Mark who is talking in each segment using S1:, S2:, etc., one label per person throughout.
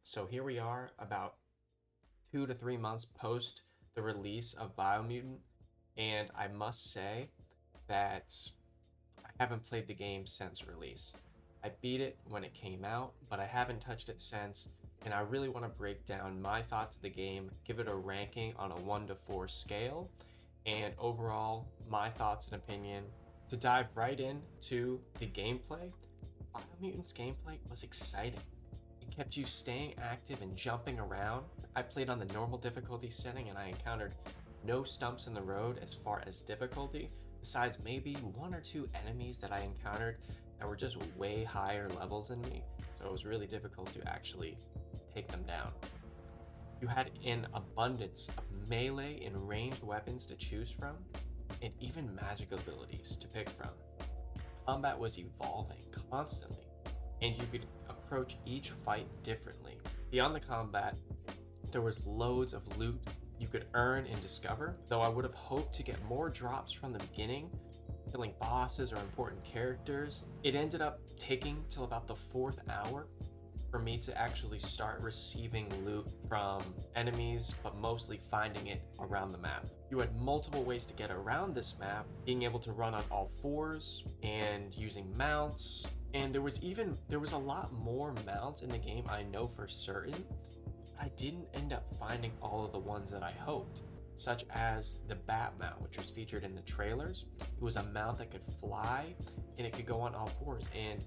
S1: So here we are, about 2 to 3 months post the release of Biomutant, and I must say that I haven't played the game since release. I beat it when it came out, but I haven't touched it since, and I really want to break down my thoughts of the game, give it a ranking on a 1 to 4 scale, and overall, my thoughts and opinion. To dive right into the gameplay, Biomutant's gameplay was exciting. It kept you staying active and jumping around. I played on the normal difficulty setting and I encountered no stumps in the road as far as difficulty, besides maybe one or two enemies that I encountered that were just way higher levels than me, so it was really difficult to actually take them down. You had an abundance of melee and ranged weapons to choose from, and even magic abilities to pick from. Combat was evolving constantly, and you could approach each fight differently. Beyond the combat, there was loads of loot you could earn and discover, though I would have hoped to get more drops from the beginning, killing bosses or important characters. It ended up taking till about the 4th hour for me to actually start receiving loot from enemies, but mostly finding it around the map. You had multiple ways to get around this map, being able to run on all fours and using mounts. And there was a lot more mounts in the game, I know for certain. I didn't end up finding all of the ones that I hoped, such as the bat mount, which was featured in the trailers. It was a mount that could fly and it could go on all fours, and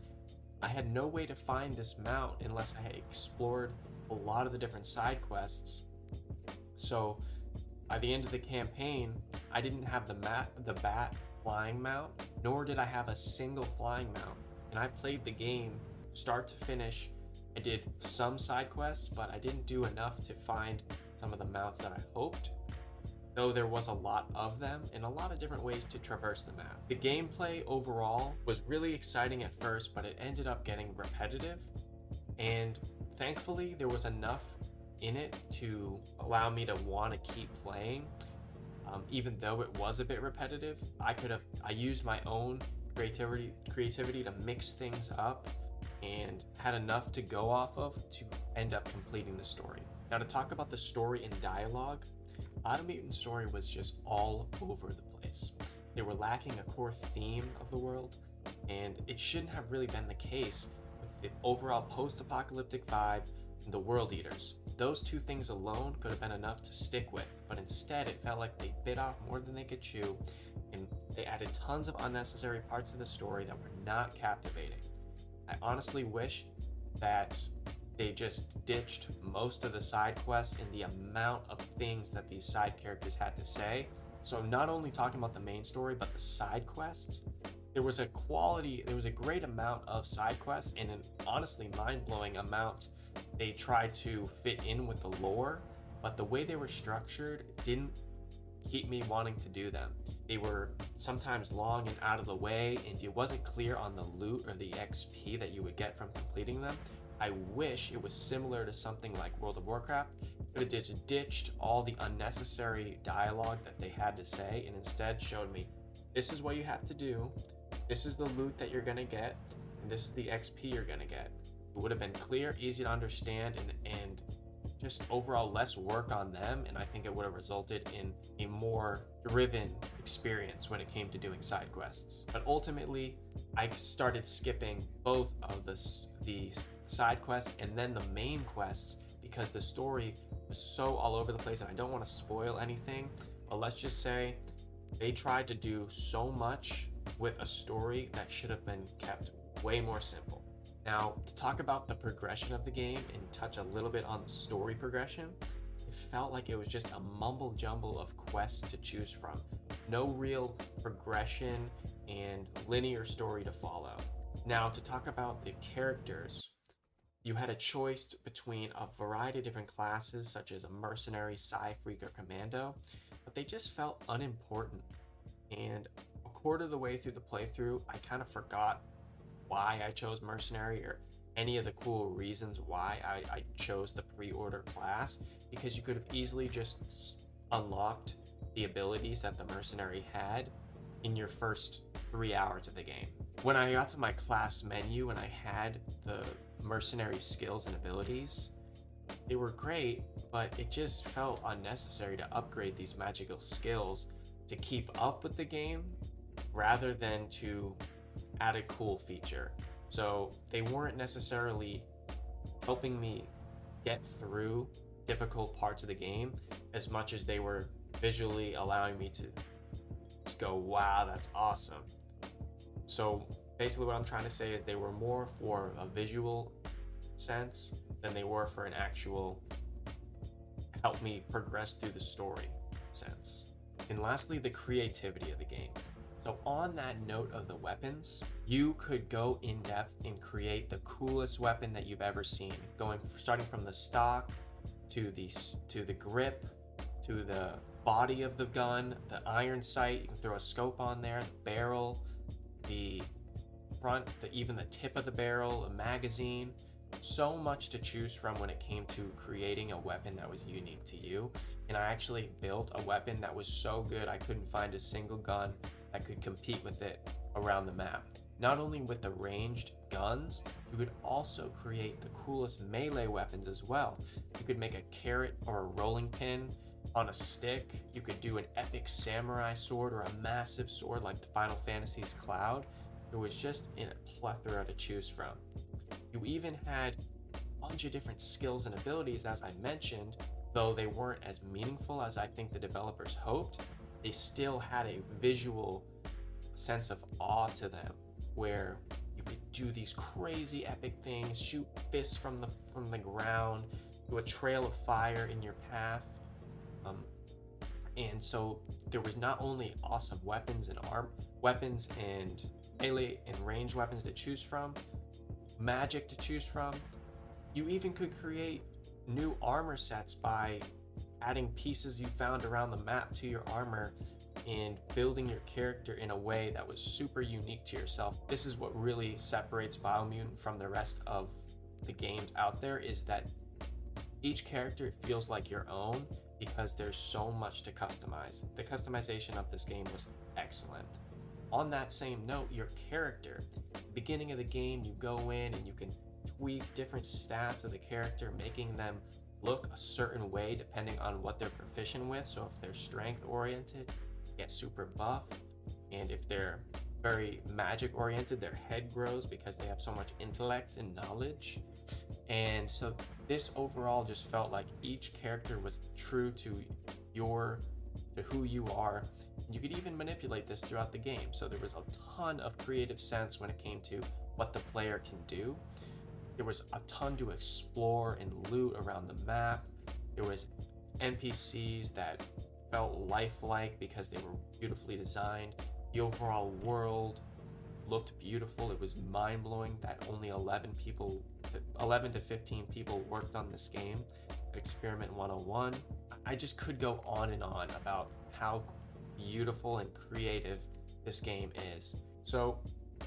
S1: I had no way to find this mount unless I had explored a lot of the different side quests. So by the end of the campaign, I didn't have the bat flying mount, nor did I have a single flying mount. And I played the game start to finish. I did some side quests, but I didn't do enough to find some of the mounts that I hoped, though there was a lot of them and a lot of different ways to traverse the map. The gameplay overall was really exciting at first, but it ended up getting repetitive, and thankfully there was enough in it to allow me to want to keep playing. Even though it was a bit repetitive, I used my own creativity to mix things up and had enough to go off of to end up completing the story. Now, to talk about the story and dialogue, Biomutant story was just all over the place. They were lacking a core theme of the world, and it shouldn't have really been the case with the overall post-apocalyptic vibe and the World Eaters. Those two things alone could have been enough to stick with, but instead it felt like they bit off more than they could chew, and they added tons of unnecessary parts of the story that were not captivating. I honestly wish that they just ditched most of the side quests and the amount of things that these side characters had to say. So not only talking about the main story, but the side quests, there was a great amount of side quests and an honestly mind-blowing amount they tried to fit in with the lore, but the way they were structured didn't keep me wanting to do them. They were sometimes long and out of the way, and it wasn't clear on the loot or the XP that you would get from completing them. I wish it was similar to something like World of Warcraft, but it just ditched all the unnecessary dialogue that they had to say and instead showed me, this is what you have to do, this is the loot that you're gonna get, and this is the XP you're gonna get. It would have been clear, easy to understand, and just overall less work on them, and I think it would have resulted in a more driven experience when it came to doing side quests. But ultimately, I started skipping both of the side quests and then the main quests because the story was so all over the place, and I don't want to spoil anything, but let's just say they tried to do so much with a story that should have been kept way more simple. Now, to talk about the progression of the game and touch a little bit on the story progression, it felt like it was just a mumble jumble of quests to choose from. No real progression and linear story to follow. Now, to talk about the characters, you had a choice between a variety of different classes, such as a mercenary, Psy-Freak, or commando, but they just felt unimportant. And a quarter of the way through the playthrough, I kind of forgot why I chose mercenary or any of the cool reasons why I chose the pre-order class, because you could have easily just unlocked the abilities that the mercenary had in your first 3 hours of the game. When I got to my class menu and I had the mercenary skills and abilities, They were great, but it just felt unnecessary to upgrade these magical skills to keep up with the game rather than to add a cool feature. So they weren't necessarily helping me get through difficult parts of the game as much as they were visually allowing me to just go, wow, that's awesome. So basically, what I'm trying to say is they were more for a visual sense than they were for an actual help me progress through the story sense. And lastly, the creativity of the game. So on that note of the weapons, you could go in depth and create the coolest weapon that you've ever seen, starting from the stock to the grip to the body of the gun, the iron sight. You can throw a scope on there, the barrel, the front, even the tip of the barrel, a magazine. So much to choose from when it came to creating a weapon that was unique to you. And I actually built a weapon that was so good I couldn't find a single gun that could compete with it around the map. Not only with the ranged guns, you could also create the coolest melee weapons as well. You could make a carrot or a rolling pin on a stick. You could do an epic samurai sword or a massive sword like the Final Fantasy's Cloud. There was just a plethora to choose from. You even had a bunch of different skills and abilities, as I mentioned, though they weren't as meaningful as I think the developers hoped. They still had a visual sense of awe to them, where you could do these crazy epic things, shoot fists from the ground, do a trail of fire in your path. And so there was not only awesome weapons and melee and range weapons to choose from, magic to choose from. You even could create new armor sets by adding pieces you found around the map to your armor and building your character in a way that was super unique to yourself. This is what really separates Biomutant from the rest of the games out there, is that each character feels like your own because there's so much to customize. The customization of this game was excellent. On that same note, your character, beginning of the game, you go in and you can tweak different stats of the character, making them look a certain way depending on what they're proficient with. So if they're strength oriented, get super buff, and if they're very magic oriented, their head grows because they have so much intellect and knowledge. And so this overall just felt like each character was true to who you are. You could even manipulate this throughout the game. So there was a ton of creative sense when it came to what the player can do. There was a ton to explore and loot around the map. There was NPCs that felt lifelike because they were beautifully designed. The overall world looked beautiful. It was mind-blowing that only 11 to 15 people worked on this game at Experiment 101. I just could go on and on about how beautiful and creative this game is. So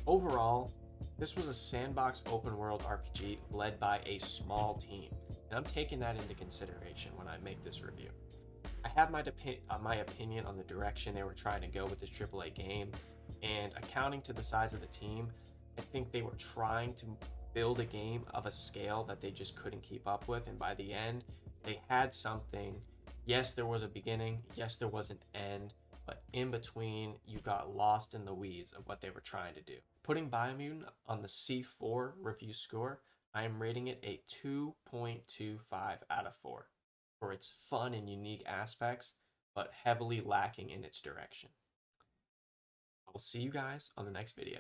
S1: overall, this was a sandbox open world RPG led by a small team, and I'm taking that into consideration when I make this review. I have my opinion on the direction they were trying to go with this AAA game, and accounting to the size of the team, I think they were trying to build a game of a scale that they just couldn't keep up with, and by the end, they had something. Yes, there was a beginning, yes, there was an end, but in between, you got lost in the weeds of what they were trying to do. Putting Biomutant on the C4 review score, I am rating it a 2.25 out of 4 for its fun and unique aspects, but heavily lacking in its direction. I will see you guys on the next video.